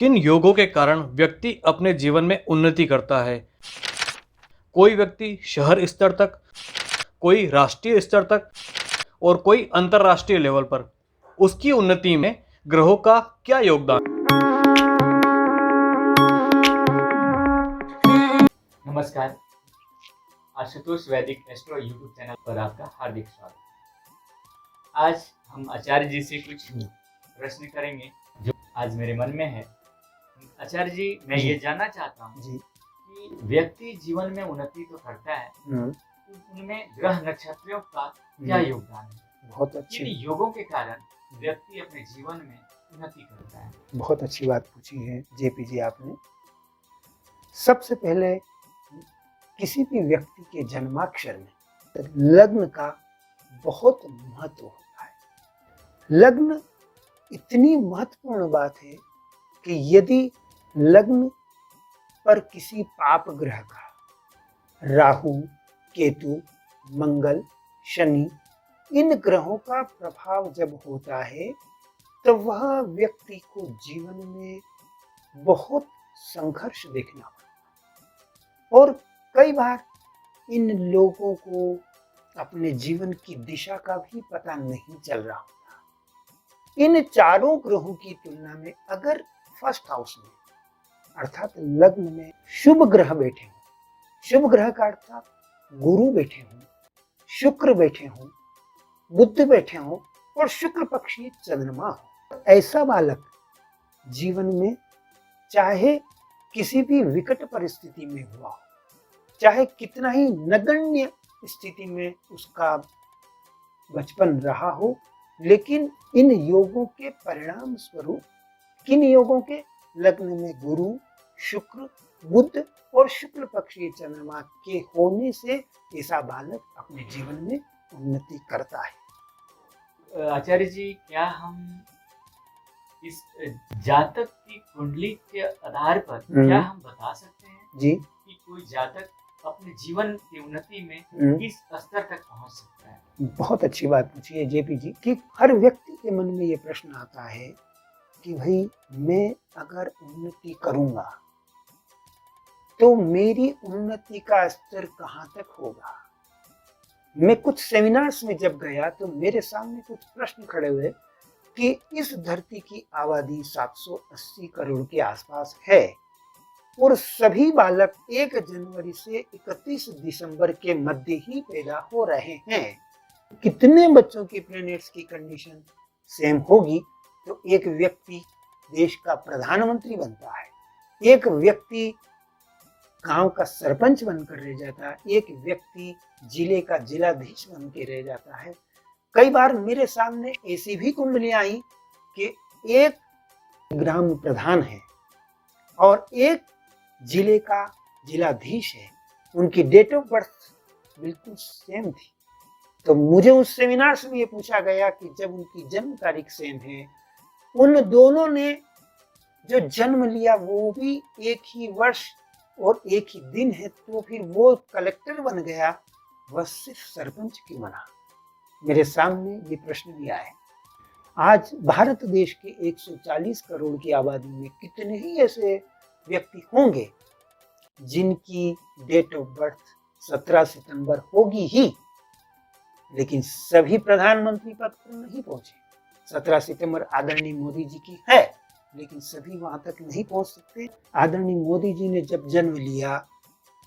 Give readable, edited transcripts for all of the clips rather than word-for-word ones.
किन योगों के कारण व्यक्ति अपने जीवन में उन्नति करता है? कोई व्यक्ति शहर स्तर तक, कोई राष्ट्रीय स्तर तक और कोई अंतर्राष्ट्रीय लेवल पर। उसकी उन्नति में ग्रहों का क्या योगदान? नमस्कार। आशुतोष वैदिक एस्ट्रो यूट्यूब चैनल पर आपका हार्दिक स्वागत। आज हम आचार्य जी से कुछ प्रश्न करेंगे जो आज मेरे मन में है। आचार्य जी, मैं ये जानना चाहता हूँ कि व्यक्ति जीवन में उन्नति तो करता है, उनमें ग्रह नक्षत्रों का क्या योगदान है? बहुत अच्छी किन योगों के कारण व्यक्ति अपने जीवन में उन्नति करता है? बहुत अच्छी बात पूछी है जेपी जी आपने। सबसे पहले किसी भी व्यक्ति के जन्माक्षर में लग्न का बहुत महत्व होता है। लग्न इतनी महत्वपूर्ण बात है कि यदि लग्न पर किसी पाप ग्रह का, राहु, केतु, मंगल, शनि, इन ग्रहों का प्रभाव जब होता है तो वह व्यक्ति को जीवन में बहुत संघर्ष देखना पड़ता है और कई बार इन लोगों को अपने जीवन की दिशा का भी पता नहीं चल रहा होता। इन चारों ग्रहों की तुलना में अगर फर्स्ट हाउस में अर्थात लग्न में शुभ ग्रह बैठे हों, शुभ ग्रह का अर्थात गुरु बैठे हों, शुक्र बैठे हों, बुध बैठे हों और शुक्ल पक्षी चंद्रमा हो, ऐसा बालक जीवन में चाहे किसी भी विकट परिस्थिति में हुआ हो, चाहे कितना ही नगण्य स्थिति में उसका बचपन रहा हो, लेकिन इन योगों के परिणाम स्वरूप, किन योगों के, लग्न में गुरु, शुक्र, बुध और शुक्ल पक्षी चंद्रमा के होने से ऐसा बालक अपने जीवन में उन्नति करता है। आचार्य जी, क्या हम इस जातक की कुंडली के आधार पर क्या हम बता सकते हैं जी कि कोई जातक अपने जीवन की उन्नति में किस स्तर तक पहुंच सकता है? बहुत अच्छी बात पूछी है जेपी जी कि हर व्यक्ति के मन में ये प्रश्न आता है कि भाई मैं अगर उन्नति करूंगा तो मेरी उन्नति का स्तर कहाँ तक होगा। मैं कुछ सेमिनार्स में जब गया तो मेरे सामने कुछ प्रश्न खड़े हुए कि इस धरती की आबादी 780 करोड़ के आसपास है और सभी बालक 1 जनवरी से 31 दिसंबर के मध्य ही पैदा हो रहे हैं। कितने बच्चों की प्लैनेट्स की कंडीशन सेम होगी तो एक व्यक्ति देश का प्रधानमंत्री बनता है, एक व्यक्ति गांव का सरपंच बनकर रह जाता है, एक व्यक्ति जिले का जिलाधीश बन के रह जाता है। कई बार मेरे सामने ऐसी भी कुंडलियां आई कि एक ग्राम प्रधान है और एक जिले का जिलाधीश है, उनकी डेट ऑफ बर्थ बिल्कुल सेम थी। तो मुझे उस सेमिनार में ये पूछा गया कि जब उनकी जन्म तारीख सेम है, उन दोनों ने जो जन्म लिया वो भी एक ही वर्ष और एक ही दिन है, तो फिर वो कलेक्टर बन गया, वह सिर्फ सरपंच क्यों बना। मेरे सामने ये प्रश्न भी आया। आज भारत देश के 140 करोड़ की आबादी में कितने ही ऐसे व्यक्ति होंगे जिनकी डेट ऑफ बर्थ 17 सितंबर होगी ही, लेकिन सभी प्रधानमंत्री पद पर नहीं पहुंचे। 17 सितंबर आदरणीय मोदी जी की है, लेकिन सभी वहां तक नहीं पहुंच सकते। आदरणीय मोदी जी ने जब जन्म लिया,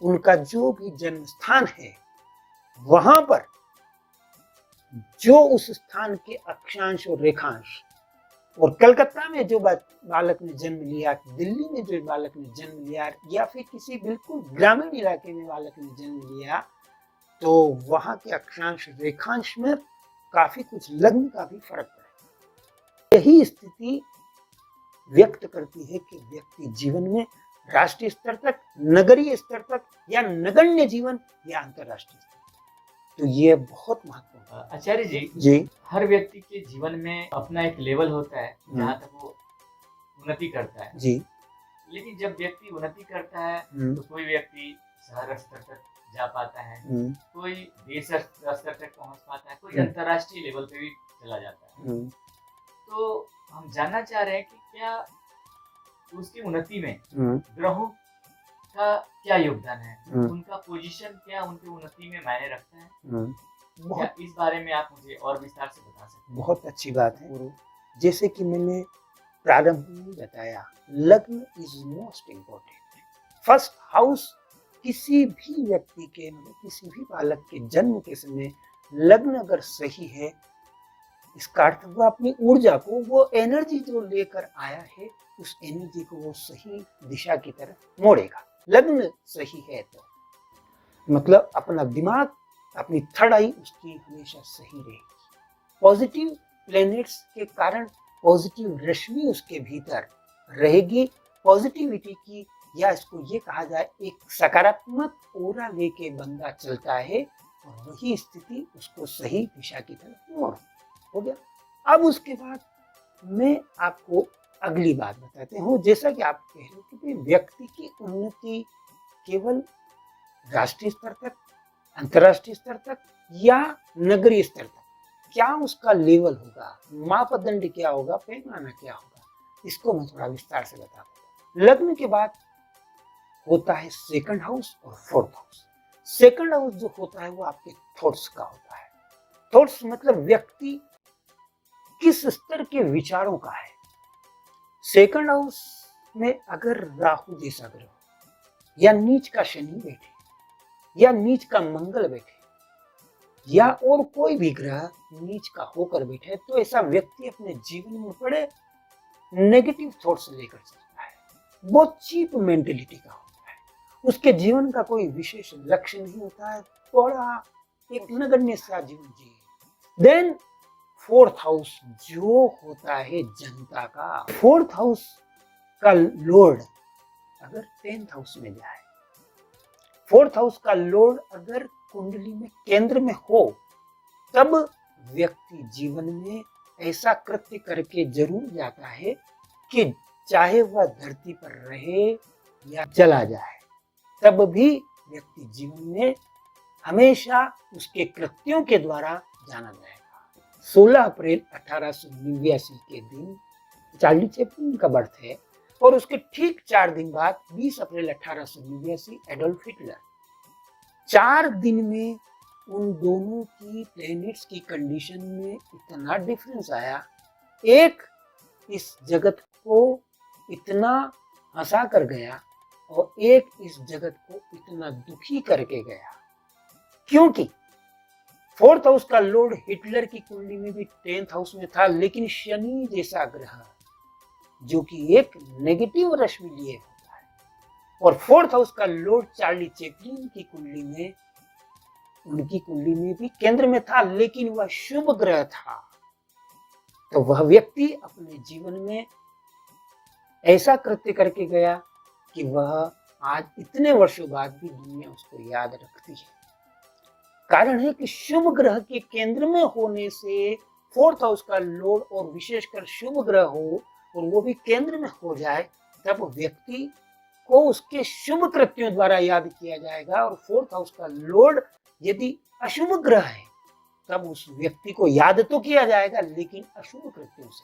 उनका जो भी जन्म स्थान है वहां पर जो उस स्थान के अक्षांश और रेखांश, और कलकत्ता में जो बालक ने जन्म लिया, दिल्ली में जो बालक ने जन्म लिया, या फिर किसी बिल्कुल ग्रामीण इलाके में बालक ने जन्म लिया, तो वहां के अक्षांश रेखांश में काफी कुछ लग्न का भी फर्क पड़ेगा। यही स्थिति व्यक्त करती है कि व्यक्ति जीवन में राष्ट्रीय स्तर तक, नगरीय स्तर तक, या नगण्य जीवन या अंतरराष्ट्रीय स्तर, तो ये बहुत महत्वपूर्ण है। आचार्य जी, हर व्यक्ति के जीवन में अपना एक लेवल होता है जहाँ तक वो उन्नति करता है जी। लेकिन जब व्यक्ति उन्नति करता है तो कोई व्यक्ति शहर स्तर तक जा पाता है, कोई देश स्तर तक पहुंच पाता है, कोई अंतरराष्ट्रीय लेवल पे भी चला जाता है। तो हम जानना चाह रहे हैं कि क्या तो उसकी उन्नति में ग्रहों का क्या योगदान है, उनका पोजीशन क्या उनकी उन्नति में मायने रखता है, क्या बहुत इस बारे में आप मुझे और विस्तार से बता सकते हैं? बहुत अच्छी बात है गुरु। जैसे कि मैंने प्रारंभ में बताया, लग्न is most important. First house किसी भी व्यक्ति के, मतलब किसी भी बालक के जन्म के समय लग्न अगर सही है, इसका अर्थ वो अपनी ऊर्जा को, वो एनर्जी जो लेकर आया है, उस एनर्जी को वो सही दिशा की तरफ मोड़ेगा। लग्न सही है तो मतलब अपना दिमाग, अपनी थर्ड आई उसकी हमेशा सही रहेगी। पॉजिटिव प्लैनेट्स के कारण पॉजिटिव रश्मि उसके भीतर रहेगी। पॉजिटिविटी की, या इसको ये कहा जाए, एक सकारात्मक ओरा लेके बंदा चलता है और वही स्थिति उसको सही दिशा की तरफ मोड़ हो गया। अब उसके बाद मैं आपको अगली बात बताते हूँ। जैसा कि आप कह रहे हो कि व्यक्ति की उन्नति केवल राष्ट्रीय स्तर तक, अंतर्राष्ट्रीय स्तर तक या नगरीय स्तर तक, क्या उसका लेवल होगा, मापदंड क्या होगा, पैमाना क्या होगा, इसको मैं थोड़ा विस्तार से बता दूंगा। लग्न के बाद होता है सेकंड हाउस और फोर्थ हाउस। सेकंड हाउस जो होता है वो आपके थॉट्स का होता है। थॉट्स मतलब व्यक्ति किस स्तर के विचारों का है। सेकंड हाउस में अगर राहु जैसा ग्रह या नीच का शनि बैठे या नीच का मंगल बैठे या और कोई भी ग्रह नीच का होकर बैठे, तो ऐसा व्यक्ति अपने जीवन में बड़े नेगेटिव थॉट्स लेकर चलता है, बहुत चीप मेंटेलिटी का होता है, उसके जीवन का कोई विशेष लक्ष्य नहीं होता है, बड़ा एक नगण्य सा जीवन जिए। देन फोर्थ हाउस जो होता है जनता का। फोर्थ हाउस का लॉर्ड अगर 10th हाउस में जाए, फोर्थ हाउस का लॉर्ड अगर कुंडली में केंद्र में हो, तब व्यक्ति जीवन में ऐसा कृत्य करके जरूर जाता है कि चाहे वह धरती पर रहे या चला जाए, तब भी व्यक्ति जीवन में हमेशा उसके कृत्यों के द्वारा जाना जाएगा। 16 अप्रैल 1889 के दिन चार्ली चैपलिन का बर्थ है और उसके ठीक 4 दिन बाद 20 अप्रैल 1889 एडोल्फ हिटलर। 4 दिन में उन दोनों की प्लैनेट्स की कंडीशन में इतना डिफरेंस आया। एक इस जगत को इतना हंसा कर गया और एक इस जगत को इतना दुखी करके गया, क्योंकि फोर्थ हाउस का लॉर्ड हिटलर की कुंडली में भी 10th हाउस में था, लेकिन शनि जैसा ग्रह जो कि एक नेगेटिव रश्मि लिए होता है, और फोर्थ हाउस का लॉर्ड चार्ली चैपलिन की कुंडली में, उनकी कुंडली में भी केंद्र में था, लेकिन वह शुभ ग्रह था। तो वह व्यक्ति अपने जीवन में ऐसा कृत्य करके गया कि वह आज इतने वर्षों बाद भी दुनिया उसको याद रखती है। कारण है कि शुभ ग्रह के केंद्र में होने से फोर्थ हाउस का लॉर्ड और विशेषकर शुभ ग्रह हो और वो भी केंद्र में हो जाए, तब व्यक्ति को उसके शुभ कृत्यों द्वारा याद किया जाएगा। और फोर्थ हाउस का लॉर्ड यदि अशुभ ग्रह है, तब उस व्यक्ति को याद तो किया जाएगा, लेकिन अशुभ कृत्यों से।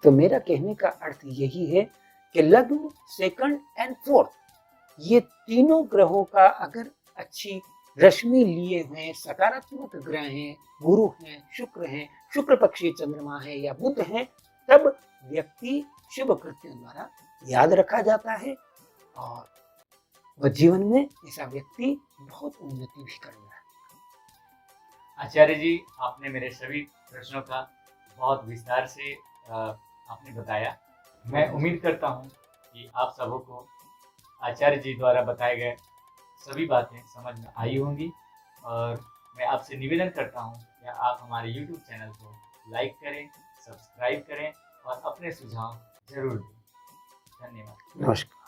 तो मेरा कहने का अर्थ यही है कि लग्न, सेकंड एंड फोर्थ, ये तीनों ग्रहों का अगर अच्छी रश्मि लिए हुए सकारात्मक ग्रह हैं, गुरु हैं, शुक्र पक्षीय चंद्रमा है या बुध है, तब व्यक्ति शुभ कृत्यों द्वारा याद रखा जाता है और वह जीवन में ऐसा व्यक्ति बहुत उन्नति भी करता है। आचार्य जी, आपने मेरे सभी प्रश्नों का बहुत विस्तार से आपने बताया। मैं उम्मीद करता हूँ कि आप सबों को आचार्य जी द्वारा बताए गए सभी बातें समझ में आई होंगी, और मैं आपसे निवेदन करता हूँ कि आप हमारे YouTube चैनल को लाइक करें, सब्सक्राइब करें और अपने सुझाव जरूर दें। धन्यवाद। नमस्कार।